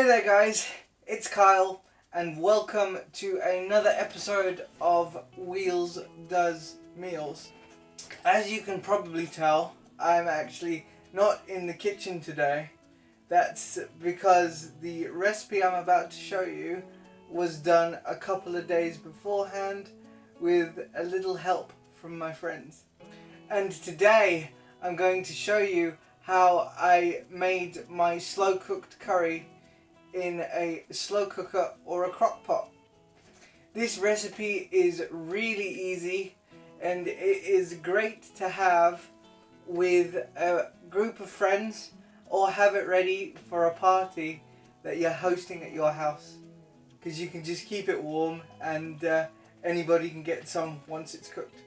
there guys, it's Kyle and welcome to another episode of Wheels Does Meals. As you can probably tell, I'm actually not in the kitchen today. That's because the recipe I'm about to show you was done a couple of days beforehand with a little help from my friends. And today I'm going to show you how I made my slow cooked curry in a slow cooker or a crock pot. This recipe is really easy and it is great to have with a group of friends or have it ready for a party that you're hosting at your house, because you can just keep it warm and anybody can get some once it's cooked.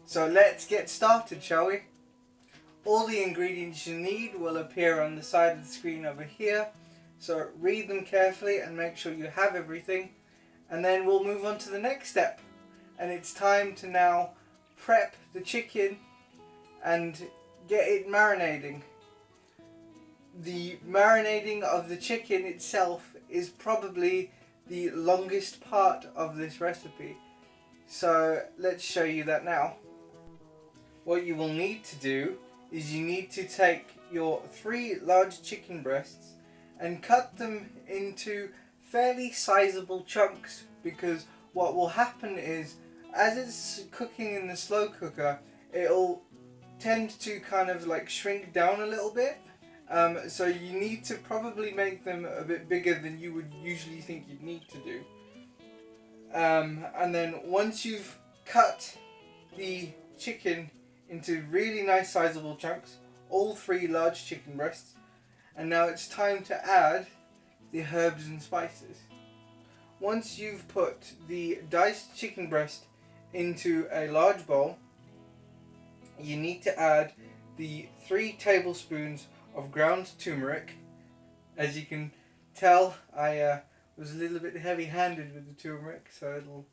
So let's get started, shall we? All the ingredients you need will appear on the side of the screen over here, so read them carefully and make sure you have everything, and then we'll move on to the next step. And it's time to now prep the chicken and get it marinating. The marinating of the chicken itself is probably the longest part of this recipe, so let's show you that now. What you will need to do is you need to take your 3 large chicken breasts and cut them into fairly sizable chunks, because what will happen is as it's cooking in the slow cooker, it'll tend to kind of like shrink down a little bit. So you need to probably make them a bit bigger than you would usually think you'd need to do. And then once you've cut the chicken into really nice sizable chunks, all 3 large chicken breasts, and now it's time to add the herbs and spices. Once you've put the diced chicken breast into a large bowl, you need to add the 3 tablespoons of ground turmeric. As you can tell, I was a little bit heavy-handed with the turmeric, so it'll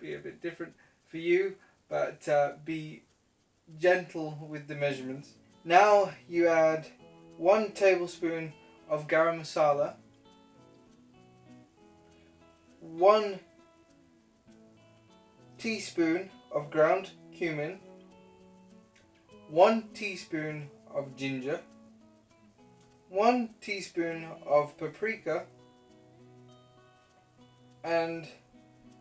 be a bit different for you, but be gentle with the measurements. Now you add 1 tablespoon of Garama Masala, 1 teaspoon of ground cumin, 1 teaspoon of ginger, 1 teaspoon of paprika, and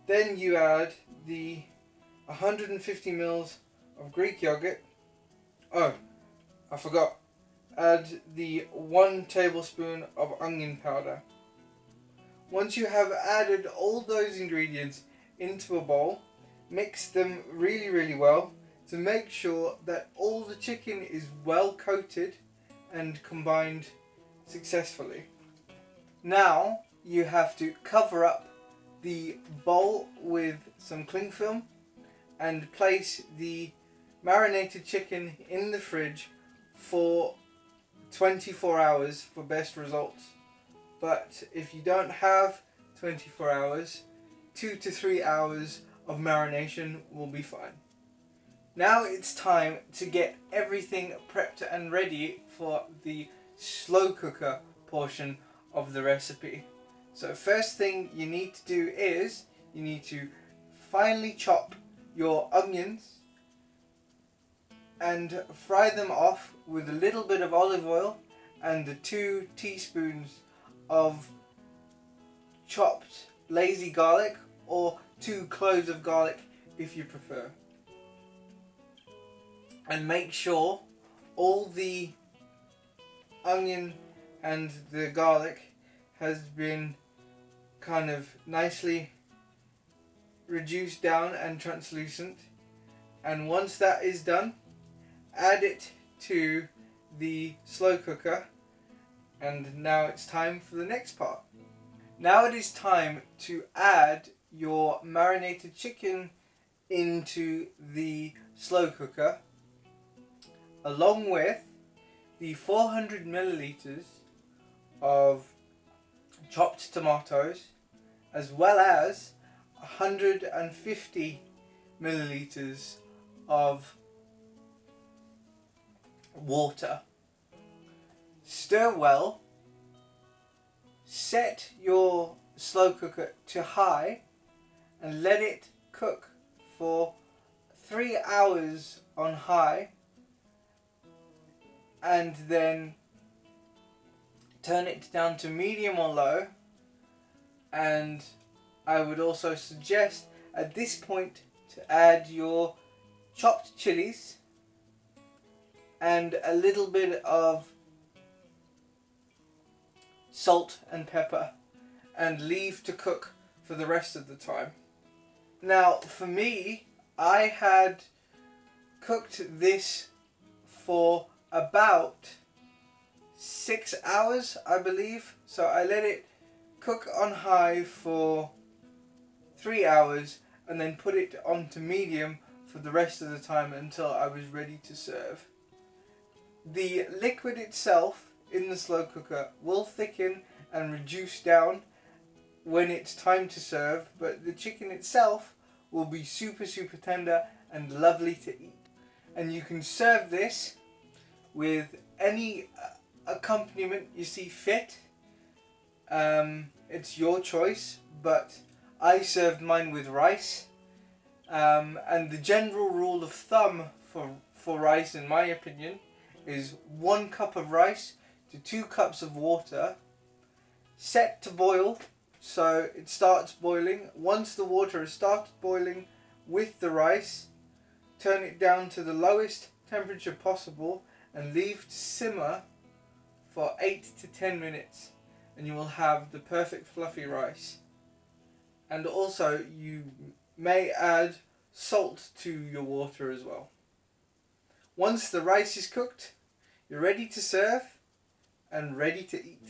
then you add the 150 mils of Greek yogurt. Oh, I forgot. Add the 1 tablespoon of onion powder. Once you have added all those ingredients into a bowl, mix them really well to make sure that all the chicken is well coated and combined successfully. Now you have to cover up the bowl with some cling film and place the marinated chicken in the fridge for 24 hours for best results. But if you don't have 24 hours, 2 to 3 hours of marination will be fine. Now it's time to get everything prepped and ready for the slow cooker portion of the recipe. So first thing you need to do is you need to finely chop your onions and fry them off with a little bit of olive oil and the 2 teaspoons of chopped lazy garlic, or 2 cloves of garlic if you prefer. And make sure all the onion and the garlic has been kind of nicely reduced down and translucent. And once that is done, add it to the slow cooker, and now it's time for the next part. Now it is time to add your marinated chicken into the slow cooker, along with the 400 milliliters of chopped tomatoes, as well as 150 milliliters of water. Stir well set your slow cooker to high and let it cook for 3 hours on high, and then turn it down to medium or low. And I would also suggest at this point to add your chopped chilies and a little bit of salt and pepper, and leave to cook for the rest of the time. Now for me, I had cooked this for about 6 hours, I believe. So I let it cook on high for 3 hours and then put it onto medium for the rest of the time until I was ready to serve. The liquid itself in the slow cooker will thicken and reduce down when it's time to serve, but the chicken itself will be super tender and lovely to eat. And you can serve this with any accompaniment you see fit. It's your choice, but I served mine with rice. And the general rule of thumb for rice, in my opinion, is 1 cup of rice to 2 cups of water, set to boil. So it starts boiling. Once the water has started boiling with the rice, turn it down to the lowest temperature possible and leave to simmer for 8 to 10 minutes, and you will have the perfect fluffy rice. And also you may add salt to your water as well. Once the rice is cooked, you're ready to serve and ready to eat.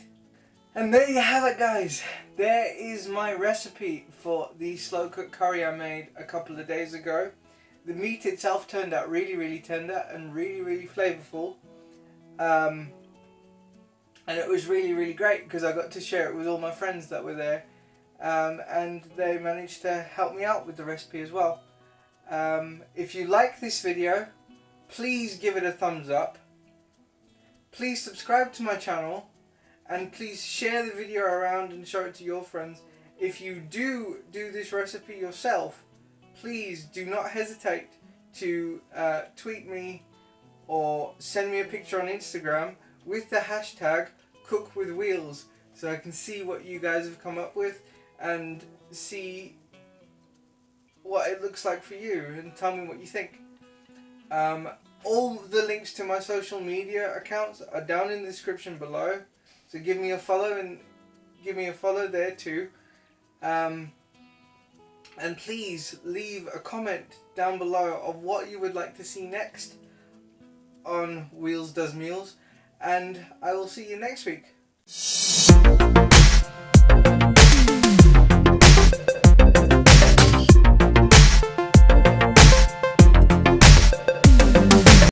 And there you have it, guys. There is my recipe for the slow cooked curry I made a couple of days ago. The meat itself turned out really tender and really flavorful. And it was really great because I got to share it with all my friends that were there. And they managed to help me out with the recipe as well. If you like this video, please give it a thumbs up. Please subscribe to my channel, and please share the video around and show it to your friends. If you do this recipe yourself, please do not hesitate to tweet me or send me a picture on Instagram with the hashtag #CookWithWheels, so I can see what you guys have come up with and see what it looks like for you, and tell me what you think. All the links to my social media accounts are down in the description below, so give me a follow there too. And please leave a comment down below of what you would like to see next on Wheels Does Meals, and I will see you next week.